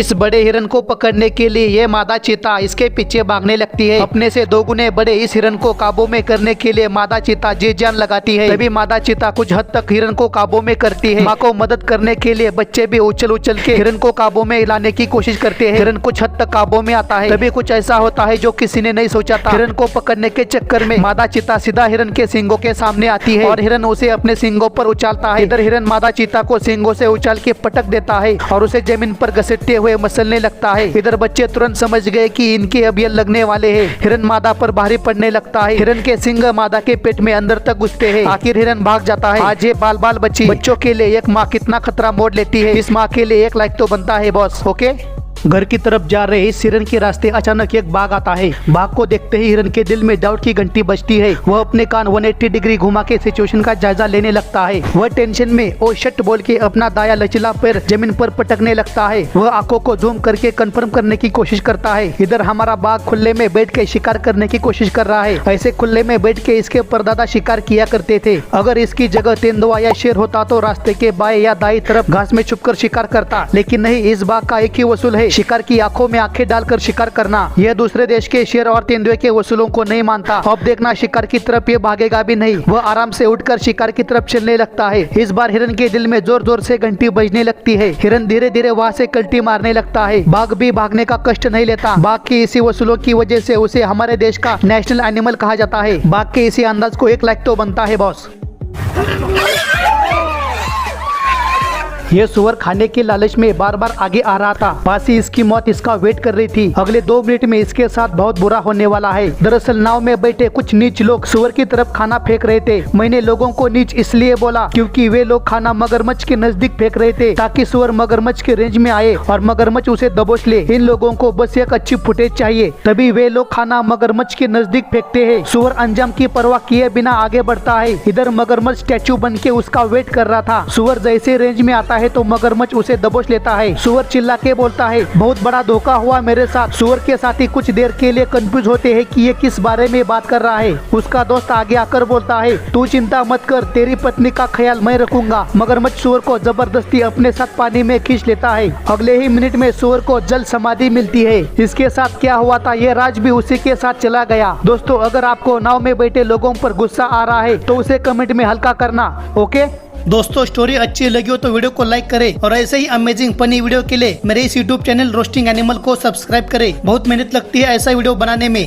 इस बड़े हिरन को पकड़ने के लिए ये मादा चीता इसके पीछे भागने लगती है। अपने से 2 गुने बड़े इस हिरन को काबू में करने के लिए मादा चीता जी जान लगाती है। तभी मादा चीता कुछ हद तक हिरन को काबू में करती है। माँ को मदद करने के लिए बच्चे भी उछल उछल के हिरन को काबू में लाने की कोशिश करते हैं। हिरन कुछ हद तक काबू में आता है। तभी कुछ ऐसा होता है जो किसी ने नहीं सोचा था। हिरन को पकड़ने के चक्कर में मादा चीता सीधा हिरन के सींगों के सामने आती है और हिरन उसे अपने सींगों पर उछालता है। इधर हिरन मादा चीता को सींगों से उछाल के पटक देता है और उसे जमीन पर घसीटते हुए मसलने लगता है। इधर बच्चे तुरंत समझ गए कि इनके अब ये लगने वाले हैं। हिरन मादा पर भारी पड़ने लगता है। हिरन के सिंग मादा के पेट में अंदर तक घुसते हैं। आखिर हिरन भाग जाता है। आज ये बाल बाल बच्चों के लिए एक माँ कितना खतरा मोड़ लेती है। इस माँ के लिए एक लाइक तो बनता है बॉस। ओके, घर की तरफ जा रहे इस हिरन के रास्ते अचानक एक बाघ आता है। बाघ को देखते ही हिरन के दिल में डाउट की घंटी बजती है। वह अपने कान 180 डिग्री घुमा के सिचुएशन का जायजा लेने लगता है। वह टेंशन में ओ शट बोल के अपना दाया लचीला पैर जमीन पर पटकने लगता है। वह आंखों को जूम करके कंफर्म करने की कोशिश करता है। इधर हमारा बाघ खुले में बैठ के शिकार करने की कोशिश कर रहा है। ऐसे खुले में बैठ के इसके परदादा शिकार किया करते थे। अगर इसकी जगह तेंदुआ या शेर होता तो रास्ते के बाएं या दाई तरफ घास में छुपकर शिकार करता, लेकिन नहीं, इस बाघ का एक ही वसूल है, शिकार की आंखों में आंखें डालकर शिकार करना। यह दूसरे देश के शेर और तेंदुए के वसूलों को नहीं मानता। अब देखना शिकार की तरफ ये भागेगा भी नहीं। वह आराम से उठकर शिकार की तरफ चलने लगता है। इस बार हिरन के दिल में जोर जोर से घंटी बजने लगती है। हिरन धीरे धीरे वहाँ से कल्टी मारने लगता है। बाघ भी भागने का कष्ट नहीं लेता। बाघ की इसी वसूलों की वजह से उसे हमारे देश का नेशनल एनिमल कहा जाता है। बाघ के इसी अंदाज को एक लाइक तो बनता है बॉस। यह सुअर खाने के लालच में बार बार आगे आ रहा था। पास ही इसकी मौत इसका वेट कर रही थी। अगले 2 मिनट में इसके साथ बहुत बुरा होने वाला है। दरअसल नाव में बैठे कुछ नीच लोग सुअर की तरफ खाना फेंक रहे थे। मैंने लोगों को नीच इसलिए बोला क्योंकि वे लोग खाना मगरमच्छ के नजदीक फेंक रहे थे ताकि सुअर मगरमच्छ के रेंज में आए और मगरमच्छ उसे दबोच ले। इन लोगों को बस एक अच्छी फुटेज चाहिए, तभी वे लोग खाना मगरमच्छ के नजदीक फेंकते हैं। सुअर अंजाम की परवाह किए बिना आगे बढ़ता है। इधर मगरमच्छ स्टैचू बन के उसका वेट कर रहा था। सुअर जैसे रेंज में आता है तो मगरमच्छ उसे दबोच लेता है। सुअर चिल्ला के बोलता है, बहुत बड़ा धोखा हुआ मेरे साथ। सुअर के साथी कुछ देर के लिए कंफ्यूज होते हैं कि ये किस बारे में बात कर रहा है। उसका दोस्त आगे आकर बोलता है, तू चिंता मत कर, तेरी पत्नी का ख्याल मैं रखूंगा। मगरमच्छ सुअर को जबरदस्ती अपने साथ पानी में खींच लेता है। अगले ही मिनट में सुअर को जल समाधि मिलती है। इसके साथ क्या हुआ था ये राज भी उसी के साथ चला गया। दोस्तों, अगर आपको नाव में बैठे लोगों पर गुस्सा आ रहा है तो उसे कमेंट में हल्का करना। ओके दोस्तों, स्टोरी अच्छी लगी हो तो वीडियो को लाइक करें और ऐसे ही अमेजिंग फनी वीडियो के लिए मेरे इस यूट्यूब चैनल रोस्टिंग एनिमल को सब्सक्राइब करें। बहुत मेहनत लगती है ऐसा वीडियो बनाने में।